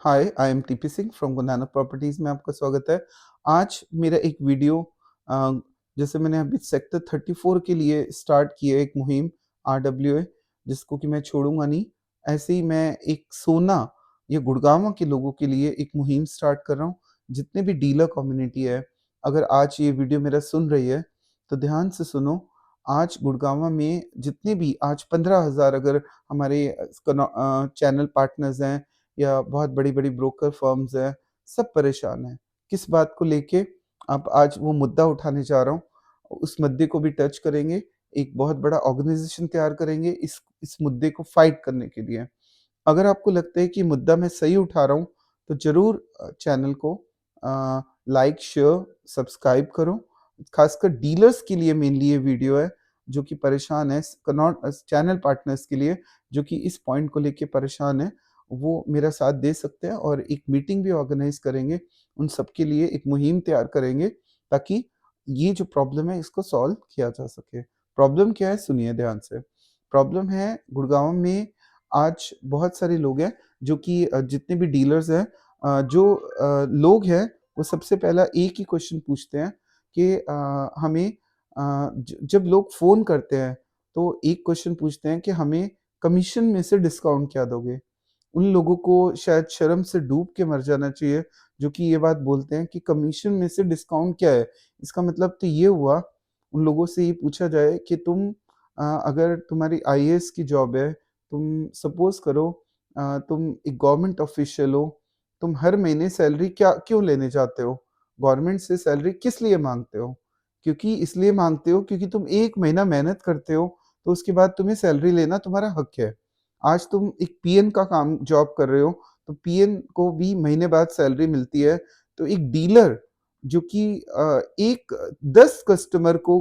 Hi, I am TP Singh from Gunana properties में आपका स्वागत है। आज मेरा एक वीडियो अ, जैसे मैंने अभी सेक्टर 34 के लिए स्टार्ट की है एक मुहिम आरडब्ल्यूए जिसको कि मैं छोड़ूँगा नहीं। ऐसे ही मैं एक सोना या गुड़गाँव के लोगों के लिए एक मुहिम स्टार्ट कर रहा हूँ। जितने भी डीलर कम्युनिटी है, अगर आज ये वीडियो मेरा सुन रही है, तो ध्यान से सुनो। आज गुड़गाँव में जितने भी आज 15,000 अगर हमारे चैनल पार्टनर्स हैं या बहुत बड़ी-बड़ी ब्रोकर फ़र्म्स हैं, सब परेशान हैं। किस बात को लेके? अब आज वो मुद्दा उठाने जा रहा हूँ। उस मुद्दे को भी टच करेंगे, एक बहुत बड़ा ऑर्गनाइज़ेशन तैयार करेंगे इस मुद्दे को फ़ाइट करने के लिए। अगर आपको लगता है कि मुद्दा मैं सही उठा रहा हूँ, तो ज़रूर चैनल को लाइक, शेयर, सब्सक्राइब करो। ख़ासकर डीलर्स के लिए मेनली ये वीडियो है, जो कि परेशान हैं, चैनल पार्टनर्स के लिए, जो कि इस पॉइंट को लेके परेशान हैं, वो मेरा साथ दे सकते हैं और एक मीटिंग भी ऑर्गेनाइज़ करेंगे। उन सबके लिए एक मुहिम तैयार करेंगे, ताकि ये जो प्रॉब्लम है, इसको सॉल्व किया जा सके। प्रॉब्लम क्या है? सुनिए ध्यान से। प्रॉब्लम है गुड़गाँव में आज बहुत सारे लोग हैं जो कि जितने भी डीलर्स हैं, जो लोग हैं वो सबसे पहला एक ही क्वेश्चन पूछते हैं कि हमें जब लोग फ़ोन करते हैं तो एक क्वेश्चन पूछते हैं कि हमें कमीशन में से डिस्काउंट क्या दोगे? उन लोगों को शायद शर्म से डूब के मर जाना चाहिए, जो कि ये बात बोलते हैं कि कमीशन में से डिस्काउंट क्या है? इसका मतलब तो ये हुआ, उन लोगों से ये पूछा जाए कि अगर तुम्हारी आईएएस की जॉब है, तुम सपोज़ करो तुम एक गवर्नमेंट ऑफ़िशियल हो, तुम हर महीने सैलरी क्या क्यों लेने चाहते हो? गवर्नमेंट से सैलरी किस लिए माँगते हो? क्योंकि इसलिए माँगते हो क्योंकि तुम 1 महीना मेहनत करते हो, तो उसके बाद तुम्हें सैलरी लेना तुम्हारा हक है। आज तुम एक पीएन का काम जॉब कर रहे हो, तो पीएन को भी महीने बाद सैलरी मिलती है। तो एक डीलर जो कि 10 कस्टमर को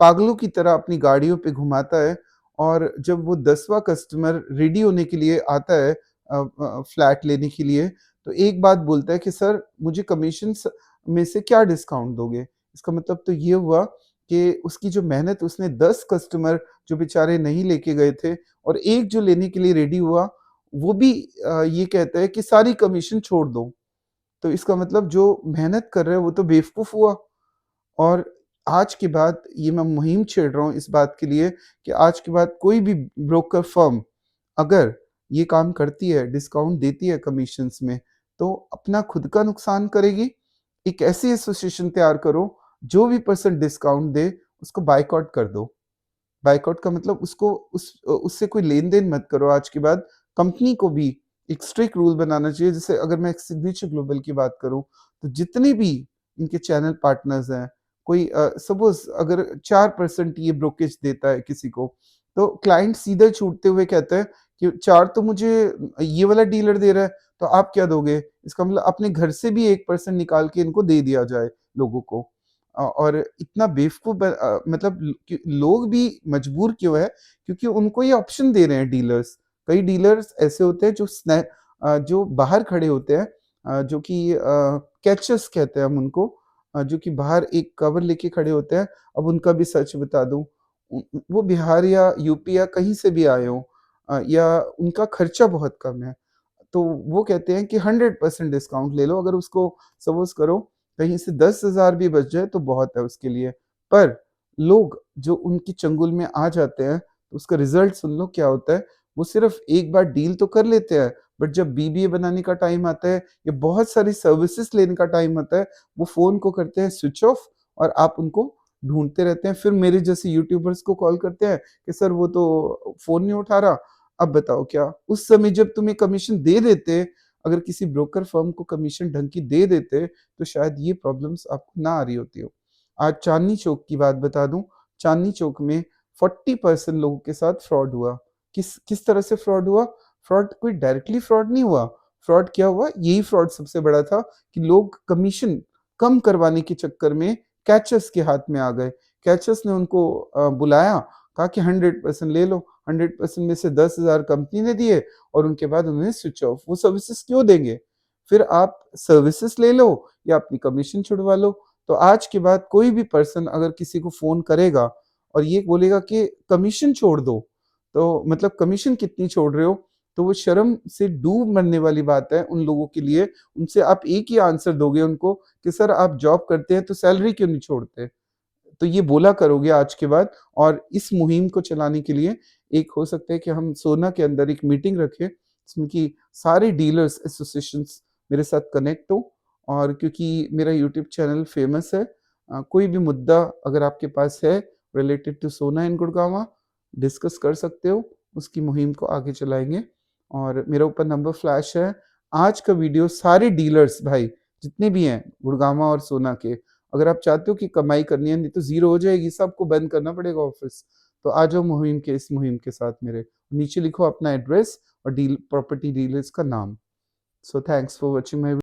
पागलों की तरह अपनी गाड़ियों पे घुमाता है, और जब वो 10वाँ कस्टमर रेडी होने के लिए आता है फ्लैट लेने के लिए, तो एक बात बोलता है कि सर मुझे कमीशन में से क्या डिस्काउंट दोगे? इसका मतलब तो ये हुआ कि उसकी जो मेहनत, उसने 10 कस्टमर जो बेचारे नहीं लेके गए थे और एक जो लेने के लिए रेडी हुआ, वो भी ये कहता है कि सारी कमीशन छोड़ दो। तो इसका मतलब जो मेहनत कर रहा है वो तो बेवकूफ़ हुआ। और आज के बाद ये मैं मुहिम छेड़ रहा हूँ इस बात के लिए कि आज के बाद कोई भी ब्रोकर फ़र्म अगर ये काम करती है, डिस्काउंट देती है कमीशन्स में, तो अपना खुद का नुकसान करेगी। एक ऐसी एसोसिएशन तैयार करो, जो भी पर्सन डिस्काउंट दे, उसको बायकॉट कर दो। बायकॉट का मतलब उससे कोई लेन-देन मत करो आज के बाद। कंपनी को भी एक स्ट्रिक्ट रूल बनाना चाहिए। जैसे अगर मैं सिग्नेचर ग्लोबल की बात करूँ, तो जितने भी इनके चैनल पार्टनर्स हैं, कोई सपोज़ अगर 4% ये ब्रोकेज देता है किसी को, तो क्लाइंट सीधे छूटते हुए कहता है कि 4 तो मुझे ये वाला डीलर दे रहा है, तो आप क्या दोगे? इसका मतलब अपने घर से भी 1% निकाल के इनको दे दिया जाए लोगों को। और इतना बेवकूफ़ मतलब लोग भी मजबूर क्यों है? क्योंकि उनको ये ऑप्शन दे रहे हैं डीलर्स। कई डीलर्स ऐसे होते हैं जो बाहर खड़े होते हैं, जो कि कैचर्स कहते हैं हम उनको, जो कि बाहर एक कवर लेके खड़े होते हैं। अब उनका भी सच बता दूँ, वो बिहार या यूपी या कहीं से भी आए हों, या उनका खर्चा बहुत कम है। तो वो कहते हैं कि 100% डिस्काउंट ले लो, अगर उसको सपोज़ करो कहीं से 10,000 भी बच जाए तो बहुत है उसके लिए। पर लोग जो उनकी चंगुल में आ जाते हैं, तो उसका रिज़ल्ट सुन लो क्या होता है। वो सिर्फ़ एक बार डील तो कर लेते हैं, बट जब बीबीए बनाने का टाइम आता है या बहुत सारी सर्विसेज़ लेने का टाइम आता है, वो फ़ोन को करते हैं स्विच ऑफ और आप उनको ढूँढते रहते हैं। फिर मेरे जैसे यूट्यूबर्स को कॉल करते हैं कि सर वो तो फ़ोन नहीं उठा रहा। अब बताओ क्या? उस समय जब तुम्हें कमीशन दे देते, अगर किसी ब्रोकर फर्म को कमीशन ढंग की दे देते, तो शायद ये प्रॉब्लम्स आपको ना आ रही होती हो। आज चांदनी चौक की बात बता दूँ, चांदनी चौक में 40% लोगों के साथ फ्रॉड हुआ। किस किस तरह से फ्रॉड हुआ? फ्रॉड कोई डायरेक्टली फ्रॉड नहीं हुआ। फ्रॉड क्या हुआ? यही फ्रॉड सबसे बड़ा था कि लोग कमीशन कम करवाने के चक्कर में कैचर्स के हाथ में आ गए। कैचर्स ने उनको बुलाया, कहा कि 100% ले लो। 100% में से 10,000 कंपनी ने दिए और उनके बाद उन्होंने स्विच ऑफ। वो सर्विसेज़ क्यों देंगे? फिर आप सर्विसेज़ ले लो या अपनी कमीशन छुड़वा लो। तो आज के बाद कोई भी पर्सन अगर किसी को फ़ोन करेगा और ये बोलेगा कि कमीशन छोड़ दो, तो मतलब कमीशन कितनी छोड़ रहे हो? तो वो शर्म से डूब मरने वाली बात है उन लोगों के लिए। उनसे आप एक ही आंसर दोगे उनको कि सर आप जॉब करते हैं तो सैलरी क्यों नहीं छोड़ते? तो ये बोला करोगे आज के बाद। और इस मुहिम को चलाने के लिए एक हो सकता है कि हम सोना के अंदर एक मीटिंग रखें, जिसमें कि सारे डीलर्स एसोसिएशंस मेरे साथ कनेक्ट हों। और क्योंकि मेरा यूट्यूब चैनल फ़ेमस है, कोई भी मुद्दा अगर आपके पास है रिलेटेड टू सोना इन गुड़गाँव, डिस्कस कर सकते हो, उसकी मुहिम को आगे चलाएँगे। और मेरा ऊपर नंबर फ्लैश है। आज का वीडियो सारे डीलर्स भाई जितने भी हैं गुड़गाँव और सोना के, अगर आप चाहते हो कि कमाई करनी है, नहीं तो ज़ीरो हो जाएगी, सबको बंद करना पड़ेगा ऑफ़िस। तो आ जाओ इस मुहिम के साथ मेरे। नीचे लिखो अपना एड्रेस और डील प्रॉपर्टी डीलर्स का नाम। So thanks for watching my